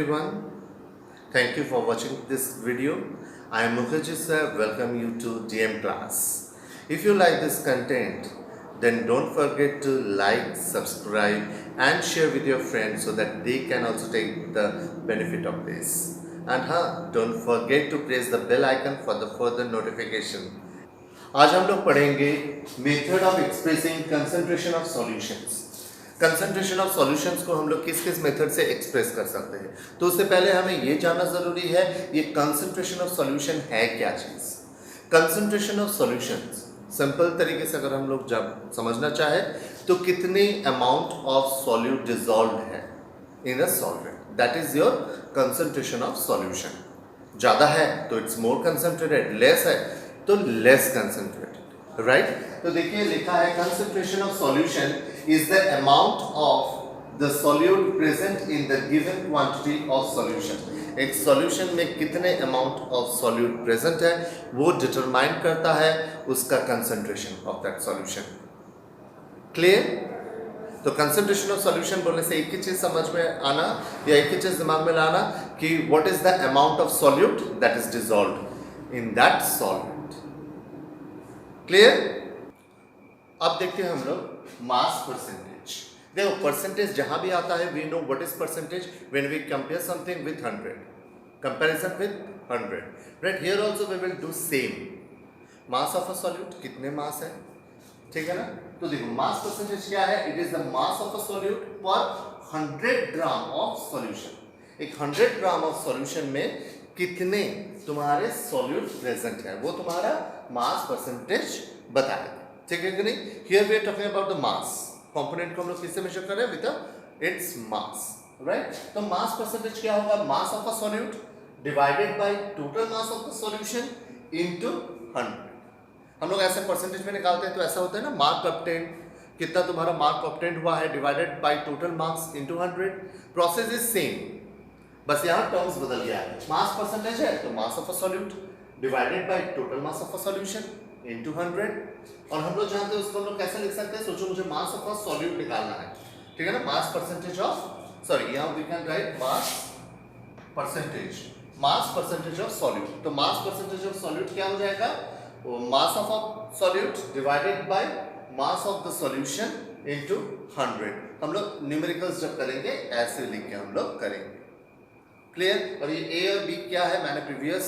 everyone. Thank you for watching this video. I am Mukherjee sir. Welcome you to DM class. If you like this content, then don't forget to like, subscribe and share with your friends so that they can also take the benefit of this. And don't forget to press the bell icon for the further notification. आज हम लोग पढ़ेंगे method of expressing concentration of solutions. Concentration of solutions को हम लोग किस किस method से एक्सप्रेस कर सकते हैं, तो उससे पहले हमें ये जानना ज़रूरी है ये कंसंट्रेशन ऑफ सॉल्यूशन है क्या चीज़। कंसंट्रेशन ऑफ सॉल्यूशंस सिंपल तरीके से अगर हम लोग जब समझना चाहे तो कितने अमाउंट ऑफ सॉल्यूट डिजॉल्व है in a solvent, that is your concentration of solution. ज़्यादा है तो इट्स मोर कंसंट्रेटेड, लेस है तो लेस कंसंट्रेटेड, राइट। तो देखिए लिखा है concentration of solution is the amount of the solute present in the given quantity of solution. एक सॉल्यूशन में कितने अमाउंट ऑफ सॉल्यूट प्रेजेंट है वो डिटरमाइन करता है उसका concentration of that solution. Clear? तो कंसंट्रेशन ऑफ सॉल्यूशन बोलने से एक ही चीज समझ में आना या एक ही चीज दिमाग में लाना कि what is the amount of solute that is dissolved in that solvent. Clear? अब देखते हैं हम लोग मास परसेंटेज। देखो परसेंटेज जहां भी आता है we know what is percentage when we compare something with 100, comparison with 100, right. Here also we will do same. Mass of a solute कितने मास है, ठीक है ना। तो देखो मास परसेंटेज क्या है, it is the mass of a solute पर 100 ग्राम ऑफ सॉल्यूशन। एक 100 ग्राम ऑफ सॉल्यूशन में कितने तुम्हारे सॉल्यूट प्रेजेंट है वो तुम्हारा मास परसेंटेज बताएगा, ठीक है कि नहीं। Here we are talking about the mass component को हम लोग किससे मेजर कर रहे हैं, विद इट्स मास, राइट। तो मास परसेंटेज क्या होगा, मास of a solute divided by total mass of the solution into 100। हम लोग ऐसे परसेंटेज में निकालते हैं तो ऐसा होता है ना, मार्क ऑब्टेन्ड, कितना तुम्हारा मार्क ऑब्टेन्ड हुआ है divided by total marks into 100। Process is same, बस यहाँ टर्म्स बदल गया है। मास परसेंटेज है तो मास of a solute divided by total mass of a solution into 100। और हम लोग जानते हैं उसको हम लोग कैसे लिख सकते हैं, सोचो मुझे मास ऑफ अ सॉल्यूट निकालना है, ठीक है ना। मास परसेंटेज ऑफ यहाँ we can write mass percentage of solute. तो मास परसेंटेज ऑफ सॉल्यूट क्या हो जाएगा, mass of a solute divided by mass of the solution into 100। हम लोग न्यूमेरिकल्स जब करेंगे ऐसे लिख के हम लोग करेंगे। क्लियर? और ये ए और बी क्या है मैंने प्रीवियस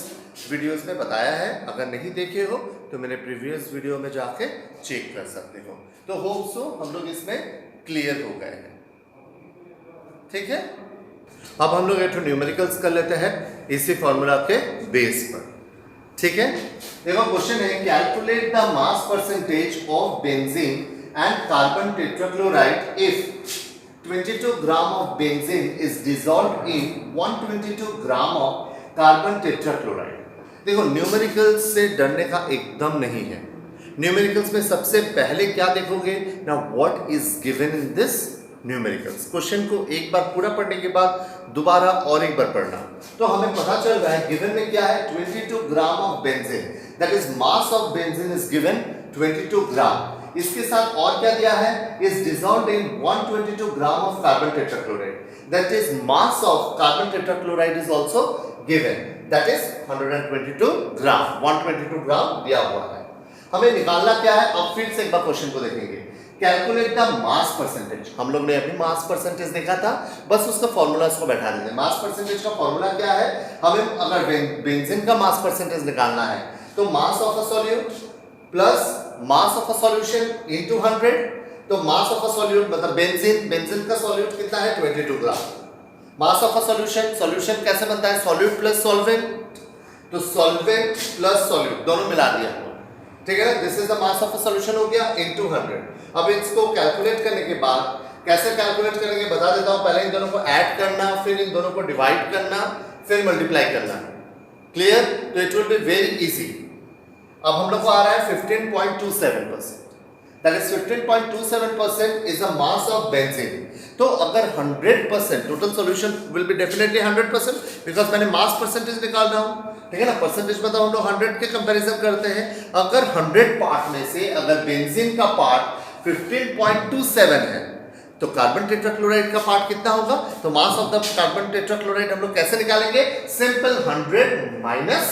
वीडियोस में बताया है, अगर नहीं देखे हो तो मेरे प्रीवियस वीडियो में जाके चेक कर सकते हो। तो होप सो हम लोग इसमें क्लियर हो गए हैं, ठीक है। अब हम लोग एक न्यूमेरिकल्स कर लेते हैं इसी फॉर्मूला के बेस पर, ठीक है। देखो क्वेश्चन है calculate the mass percentage of benzene and carbon tetrachloride if 22 gram of benzene is dissolved in 122 gram of carbon tetrachloride। देखो न्यूमेरिकल्स से डरने का एकदम नहीं है। न्यूमेरिकल्स में सबसे पहले क्या देखोगे ना, what is given in this numericals. Question को एक बार पूरा पढ़ने के बाद दोबारा और एक बार पढ़ना तो हमें पता चल रहा है गिवन में क्या है, 22 gram of benzene, that is mass of benzene is given 22 ग्राम। इसके साथ और क्या दिया है, is dissolved in 122 gram of carbon tetrachloride, that is mass of carbon tetrachloride is also given, that is 122 ग्राम। 122 ग्राम दिया हुआ है, हमें निकालना क्या है। अब फिर से एक बार क्वेश्चन को देखेंगे, कैलकुलेट द मास परसेंटेज। हम लोग ने अभी मास परसेंटेज देखा था, बस उसका फॉर्मूला इसको बैठा देते हैं। मास परसेंटेज का फॉर्मूला क्या है, हमें अगर बेंजीन का मास परसेंटेज निकालना है तो मास of a solute plus mass of a solution into 100। तो मास ऑफ अ सॉल्यूट मतलब बेंजीन का सॉल्यूट कितना है, 22 ग्राम। मास ऑफ अ सॉल्यूशन कैसे बनता है, सॉल्यूट प्लस सॉल्वेंट, तो सॉल्वेंट प्लस सॉल्यूट दोनों मिला दिया, ठीक है ना। This is the mass of a solution हो गया इनटू 100। अब इसको कैलकुलेट करने के बाद कैसे कैलकुलेट करेंगे बता देता हूं। पहले इन दोनों को ऐड करना, फिर इन दोनों को डिवाइड करना, फिर मल्टीप्लाई करना। क्लियर? तो it will be very easy. अब हम लोग को आ रहा है 15.27%, that is 15.27% is the mass of benzene. तो अगर 100% total solution will be definitely 100% because मैंने मास परसेंटेज निकाल रहा हूं, ठीक है ना। परसेंटेज मतलब हम लोग 100 के कंपैरिजन करते हैं। अगर 100 पार्ट में से अगर बेंजीन का पार्ट 15.27 है तो कार्बन टेट्राक्लोराइड का पार्ट कितना होगा? तो मास ऑफ द कार्बन टेट्राक्लोराइड हम लोग कैसे निकालेंगे? Simple 100 minus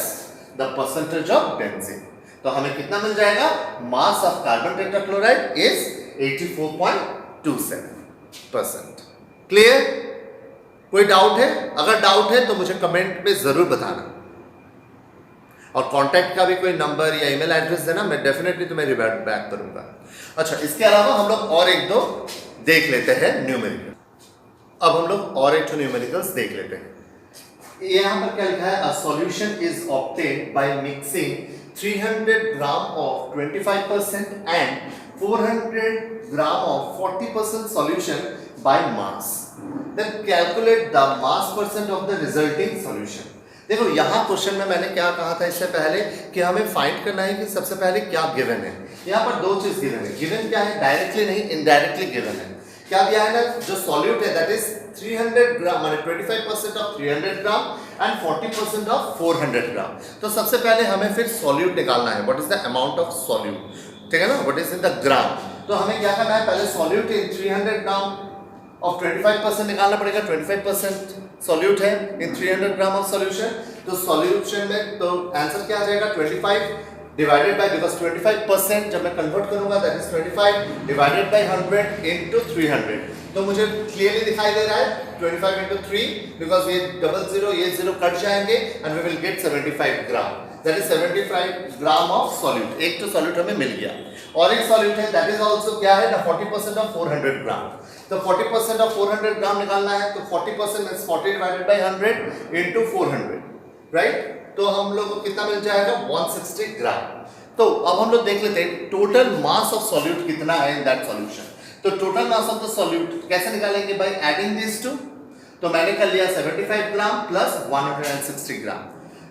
the percentage of benzene. तो हमें कितना मिल जाएगा? Mass of carbon tetrachloride is 84.27%। Clear? कोई डाउट है? अगर डाउट है तो मुझे कमेंट में जरूर बताना, और कांटेक्ट का भी कोई नंबर या ईमेल एड्रेस देना, मैं डेफिनेटली तुम्हें रिवर्ट बैक करूंगा। अच्छा, इसके अलावा हम लोग और एक दो देख लेते हैं न्यूमेरिकल। अब हम लोग और एक न्यूमेरिकल्स देख लेते हैं। यहाँ पर क्या लिखा है? A solution is obtained by mixing 300 gram of 25% and 400 gram of 40% solution by mass. Then calculate the mass percent of the resulting solution. देखो यहाँ क्वेश्चन में मैंने क्या कहा था इससे पहले कि हमें फाइंड करना है कि सबसे पहले क्या गिवन है। यहाँ पर दो चीज गिवन है। गिवन क्या है? डायरेक्टली नहीं, इनडायरेक्टली गिवन है। क्या दिया है ना? जो सॉल्यूट है दैट इज 300 ग्राम, माने 25% ऑफ 300 ग्राम एंड 40% ऑफ 400 ग्राम। तो सबसे पहले हमें फिर सॉल्यूट निकालना है। What is the amount of solute, ठीक है ना? What is in the gram. तो हमें क्या करना है? पहले सॉल्यूट इन 300 ग्राम ऑफ 25% निकालना पड़ेगा। 25% सॉल्यूट है इन 300 ग्राम ऑफ सॉल्यूशन। तो सॉल्यूशन में तो आंसर क्या आ जाएगा? 25 डिवाइडेड बाय, बिकॉज 25% जब मैं कन्वर्ट करूंगा that is 25 divided by 100 into 300। तो मुझे क्लियरली दिखाई दे रहा है 25 इनटू 3, बिकॉज ये डबल जीरो ये जीरो कट जाएंगे and we will get 75 gram. That is 75 gram of solute. एक तो सॉल्यूट हमें मिल गया, और एक सॉल्यूट है दैट इज आल्सो क्या है ना? 40% ऑफ 400 ग्राम। तो 40% ऑफ 400 ग्राम निकालना है। तो 40% means 40 divided by 100 into 400, right? तो हम लोग को कितना मिल जाएगा? 160 ग्राम। तो अब हम लोग देख लेते हैं टोटल मास ऑफ सॉल्यूट कितना है इन दैट सॉल्यूशन। तो total mass of the solute कैसे निकालेंगे? By adding this two. तो मैंने कर लिया 75 ग्राम प्लस 160 ग्राम।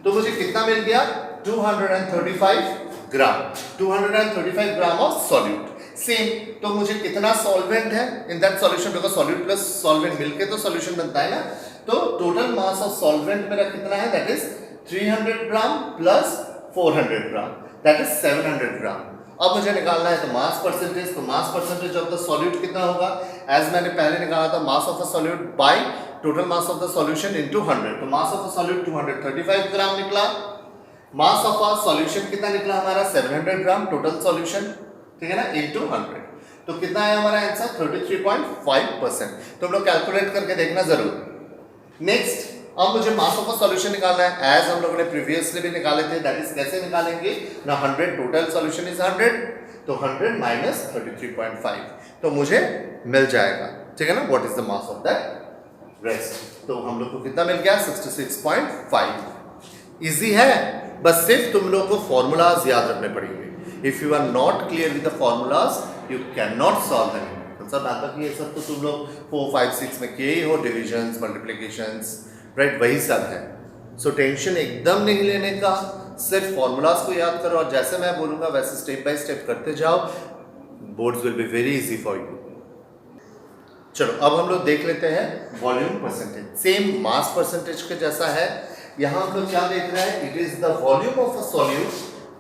तो मुझे कितना मिल गया? 235 ग्राम। 235 ग्राम ऑफ सॉल्यूट। सेम, तो मुझे कितना सॉल्वेंट है in that solution, because solute plus solvent मिलके तो सॉल्यूशन बनता है ना। तो टोटल मास ऑफ सॉल्वेंट मेरा कितना है? That is 300 gram plus 400 gram, that is 700 ग्राम। अब मुझे निकालना है तो मास परसेंटेज। तो mass percentage of the solute कितना होगा? एज मैंने पहले निकाला था मास of the solute by total mass of the solution into 100। तो मास ऑफ द सॉल्यूट 235 ग्राम निकला। मास ऑफ अ सॉल्यूशन कितना निकला हमारा? 700 ग्राम टोटल सॉल्यूशन, ठीक है ना, इनटू 100। तो कितना है हमारा आंसर? 33.5%। तो हम लोग कैलकुलेट करके देखना जरूर। नेक्स्ट, अब मुझे मास ऑफ अ सॉल्यूशन निकालना है। एज हम लोगों ने प्रीवियसली भी निकाले थे, दैट इज कैसे निकालेंगे ना? 100 टोटल सॉल्यूशन इज 100, तो 100 माइनस 33.5, तो मुझे मिल जाएगा, ठीक है ना? What is the mass of that rest? तो हम लोग को कितना मिल गया? 66.5। इजी है, बस सिर्फ तुम लोग को फॉर्मूलाज याद रखने पड़ेंगे। If you are not clear with the formulas you can not solve them. सब बात ये सब तो तुम लोग 4, 5, 6 में किए ही हो, डिविजन्स, मल्टीप्लिकेशंस, राइट? वही सब है। सो टेंशन एकदम नहीं लेने का, सिर्फ फॉर्मूलाज को याद करो और जैसे मैं बोलूंगा वैसे स्टेप बाय स्टेप करते जाओ। Boards will be very easy for you. चलो अब हम लोग देख लेते हैं volume percentage. Same mass percentage के जैसा है। यहाँ हम लोग क्या देख रहे हैं? It is the volume of a solute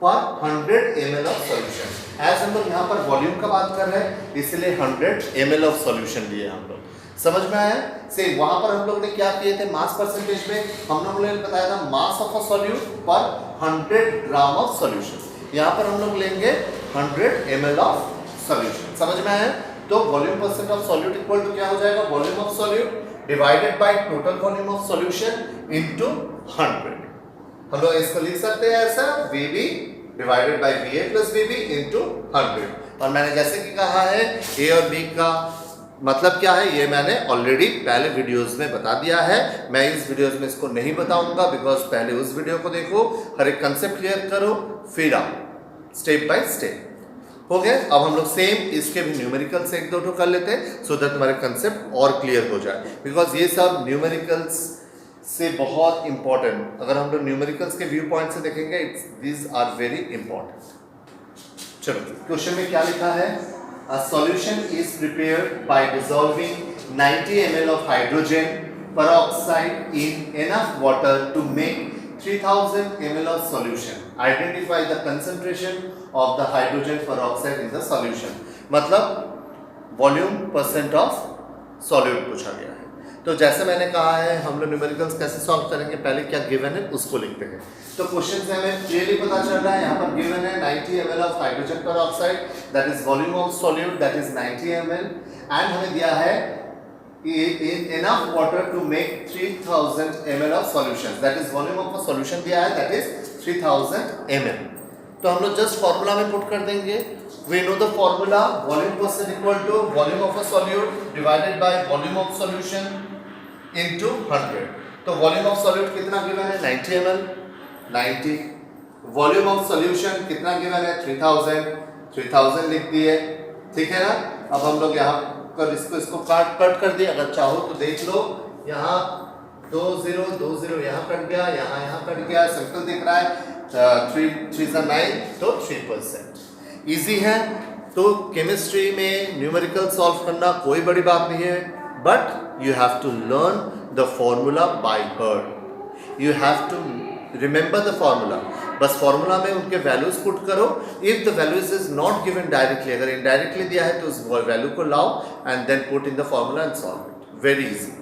पर 100 ml ऑफ सॉल्यूशन। एज हम लोग यहाँ पर वॉल्यूम का बात कर रहे हैं, इसलिए 100 ml ऑफ सॉल्यूशन लिए हम लोग। समझ में आया? से वहां पर हम लोग ने क्या किए थे? मास परसेंटेज में हम लोगों ने बताया था मास ऑफ अ सॉल्यूट पर 100 ग्राम ऑफ सॉल्यूशन। यहाँ पर हम लोग लेंगे 100 ml ऑफ सॉल्यूशन। समझ में आया? तो volume percent of solute equal to क्या हो जाएगा? Volume of solute divided by total volume of solution into 100। हम लोग इसको लिख सकते हैं ऐसा, VB divided by VA plus VB into 100। और मैंने जैसे कि कहा है A और B का मतलब क्या है ये मैंने ऑलरेडी पहले वीडियोस में बता दिया है। मैं इस वीडियोस में इसको नहीं बताऊंगा, बिकॉज पहले उस वीडियो को देखो, हर एक कंसेप्ट क्लियर करो, फिर आओ स्टेप बाय स्टेप। हो गया? अब हम लोग सेम इसके भी न्यूमेरिकल्स एक दो कर लेते हैं सो दैट हमारे कंसेप्ट और क्लियर हो जाए, बिकॉज ये सब न्यूमेरिकल्स से बहुत इंपॉर्टेंट। अगर हम लोग न्यूमेरिकल्स के व्यू पॉइंट से देखेंगे, दीज आर वेरी इंपॉर्टेंट। चलो क्वेश्चन में क्या लिखा है? A solution is prepared by dissolving 90 ml of hydrogen peroxide in enough water to make 3000 ml of solution. Identify the concentration of the hydrogen peroxide in the solution. मतलब volume percent of solute पूछा गया है। तो जैसे मैंने कहा है हम लोग न्यूमेरिकल्स कैसे सॉल्व करेंगे, पहले क्या गिवन है उसको लिखते हैं। तो क्वेश्चन से हमें क्लियरली पता चल रहा है, यहाँ पर गिवन है 90 ml of hydrogen peroxide, that is volume of solute that is 90 ml, and हमें दिया है enough water to make 3000 ml of solution, that is volume of a solution दिया है that is 3000 ml। तो हम लोग जस्ट फॉर्मूला में put कर देंगे। we know the formula, volume percent equal to volume of a solute divided by volume of solution into 100। तो volume of solute कितना गिवन है 90 ml, 90, volume of solution कितना गिवन है 3000 लिख दिए, ठीक है ना। अब हम लोग यहाँ कर इसको कट कर दिए, अगर चाहो तो देख लो, यहाँ 2 0 यहाँ कट गया, यहाँ कट गया, सिंपल दिख रहा है, 3 9 तो 3%। इजी है। तो केमिस्ट्री में न्यूमेरिकल सॉल्व करना कोई बड़ी बात नहीं है, but you have to learn the formula by heart, you have to remember the formula. बस फॉर्मूला में उनके वैल्यूज पुट करो। If the values is not given directly, अगर इनडायरेक्टली दिया है तो उस वैल्यू को लाओ and then put in the formula and solve it, very easy.